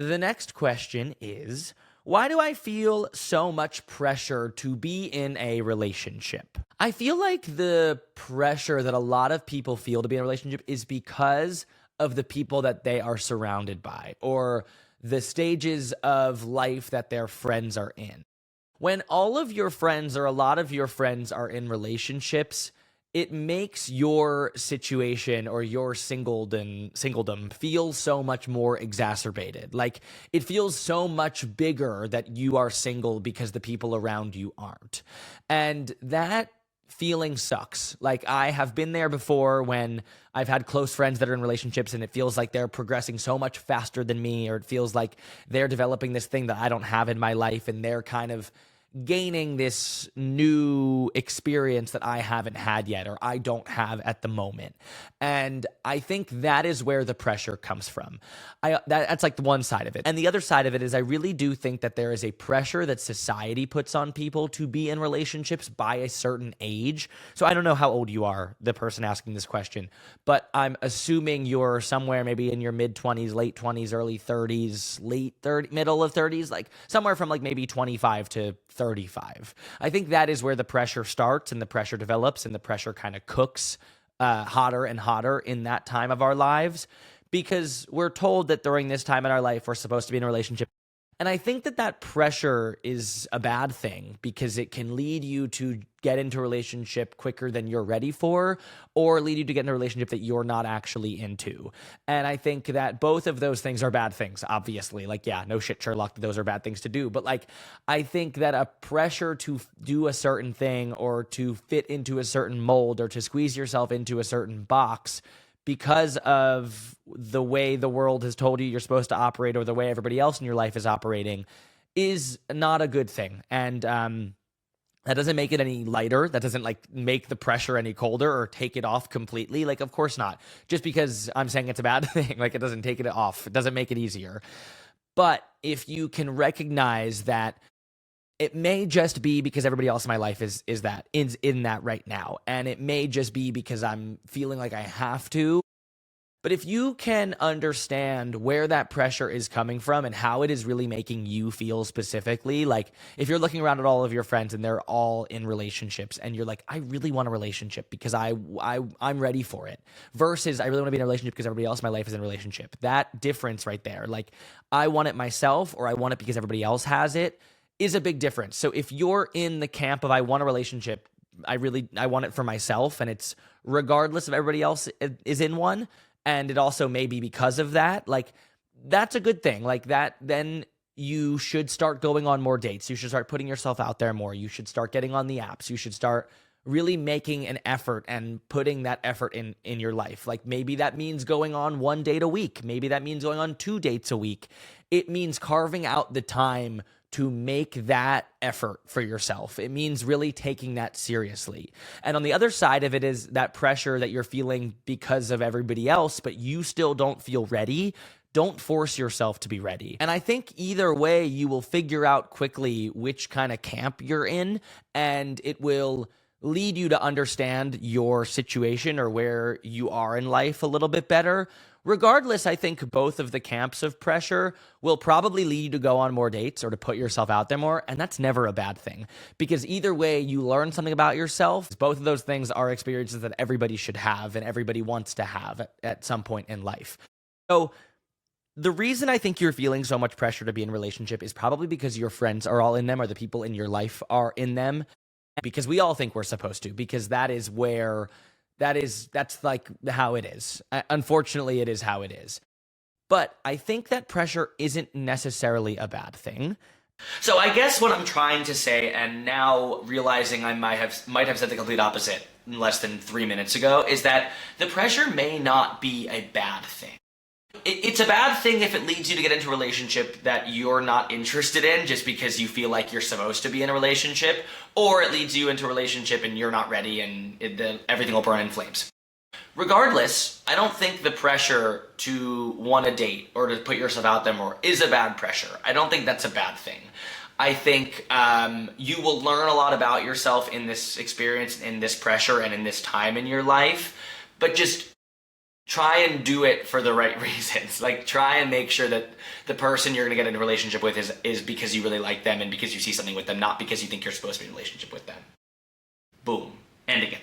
The next question is, why do I feel so much pressure to be in a relationship? I feel like the pressure that a lot of people feel to be in a relationship is because of the people that they are surrounded by or the stages of life that their friends are in. When all of your friends or a lot of your friends are in relationships, it makes your situation or your singledom feel so much more exacerbated. Like it feels so much bigger that you are single because the people around you aren't. And that feeling sucks. Like I have been there before when I've had close friends that are in relationships and it feels like they're progressing so much faster than me, or it feels like they're developing this thing that I don't have in my life and they're kind of gaining this new experience that I haven't had yet or I don't have at the moment. And I think that is where the pressure comes from. That's like the one side of it. And the other side of it is I really do think that there is a pressure that society puts on people to be in relationships by a certain age. So I don't know how old you are, the person asking this question, but I'm assuming you're somewhere maybe in your mid 20s, late 20s, early 30s, late 30, middle of 30s, like somewhere from like maybe 25 to 35. I think that is where the pressure starts and the pressure develops and the pressure kind of cooks hotter and hotter in that time of our lives, because we're told that during this time in our life, we're supposed to be in a relationship. And I think that that pressure is a bad thing because it can lead you to get into a relationship quicker than you're ready for, or lead you to get in a relationship that you're not actually into. And I think that both of those things are bad things, obviously. Like, yeah, no shit, Sherlock, those are bad things to do. But like, I think that a pressure to do a certain thing or to fit into a certain mold or to squeeze yourself into a certain box because of the way the world has told you you're supposed to operate or the way everybody else in your life is operating is not a good thing. And that doesn't make it any lighter. That doesn't like make the pressure any colder or take it off completely. Like, of course not. Just because I'm saying it's a bad thing, like it doesn't take it off. It doesn't make it easier. But if you can recognize that it may just be because everybody else in my life is that in that right now, and it may just be because I'm feeling like I have to. But if you can understand where that pressure is coming from and how it is really making you feel specifically, like if you're looking around at all of your friends and they're all in relationships and you're like, I really want a relationship because I'm ready for it, versus I really want to be in a relationship because everybody else in my life is in a relationship. That difference right there, like I want it myself or I want it because everybody else has it, is a big difference. So if you're in the camp of I want a relationship, I want it for myself, and it's regardless if everybody else is in one, and it also may be because of that, like that's a good thing. Like that, then you should start going on more dates. You should start putting yourself out there more. You should start getting on the apps. You should start really making an effort and putting that effort in your life. Like maybe that means going on one date a week. Maybe that means going on 2 dates a week. It means carving out the time to make that effort for yourself. It means really taking that seriously. And on the other side of it is that pressure that you're feeling because of everybody else, but you still don't feel ready. Don't force yourself to be ready. And I think either way, you will figure out quickly which kind of camp you're in, and it will lead you to understand your situation or where you are in life a little bit better. Regardless, I think both of the camps of pressure will probably lead you to go on more dates or to put yourself out there more. And that's never a bad thing, because either way, you learn something about yourself. Both of those things are experiences that everybody should have and everybody wants to have at some point in life. So the reason I think you're feeling so much pressure to be in a relationship is probably because your friends are all in them or the people in your life are in them, because we all think we're supposed to, because that's like how it is. Unfortunately, it is how it is. But I think that pressure isn't necessarily a bad thing. So I guess what I'm trying to say, and now realizing I might have said the complete opposite less than 3 minutes ago, is that the pressure may not be a bad thing. It's a bad thing if it leads you to get into a relationship that you're not interested in just because you feel like you're supposed to be in a relationship, or it leads you into a relationship and you're not ready and everything will burn in flames. Regardless, I don't think the pressure to want a date or to put yourself out there more is a bad pressure. I don't think that's a bad thing. I think you will learn a lot about yourself in this experience, in this pressure, and in this time in your life, but just try and do it for the right reasons. Like, try and make sure that the person you're going to get in a relationship with is because you really like them and because you see something with them, not because you think you're supposed to be in a relationship with them. Boom. End again.